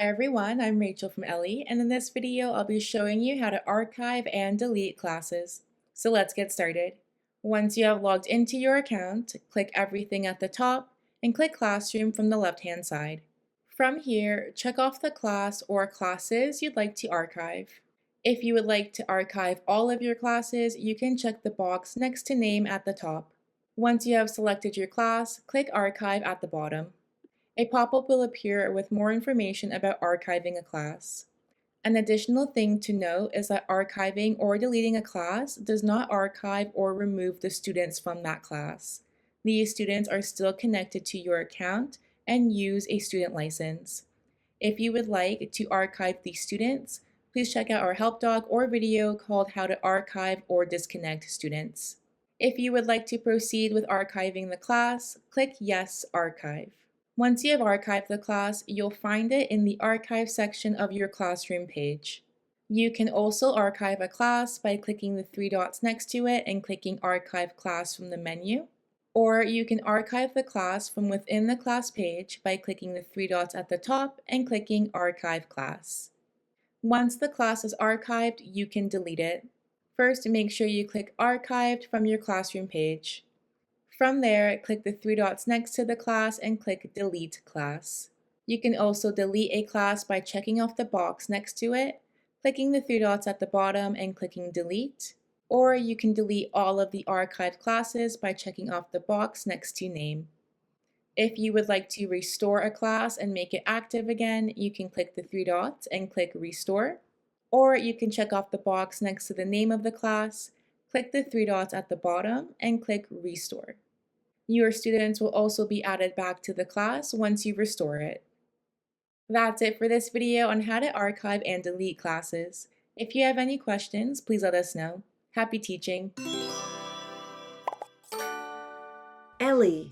Hi everyone, I'm Rachel from Ellii, and in this video I'll be showing you how to archive and delete classes. So let's get started. Once you have logged into your account, click everything at the top and click Classroom from the left-hand side. From here, check off the class or classes you'd like to archive. If you would like to archive all of your classes, you can check the box next to Name at the top. Once you have selected your class, click Archive at the bottom. A pop-up will appear with more information about archiving a class. An additional thing to note is that archiving or deleting a class does not archive or remove the students from that class. These students are still connected to your account and use a student license. If you would like to archive these students, please check out our help doc or video called How to Archive or Disconnect Students. If you would like to proceed with archiving the class, click Yes, Archive. Once you have archived the class, you'll find it in the Archive section of your classroom page. You can also archive a class by clicking the three dots next to it and clicking Archive Class from the menu, or you can archive the class from within the class page by clicking the three dots at the top and clicking Archive Class. Once the class is archived, you can delete it. First, make sure you click Archived from your classroom page. From there, click the three dots next to the class and click Delete Class. You can also delete a class by checking off the box next to it, clicking the three dots at the bottom and clicking Delete, or you can delete all of the archived classes by checking off the box next to Name. If you would like to restore a class and make it active again, you can click the three dots and click Restore, or you can check off the box next to the name of the class, click the three dots at the bottom and click Restore. Your students will also be added back to the class once you restore it. That's it for this video on how to archive and delete classes. If you have any questions, please let us know. Happy teaching! Ellii.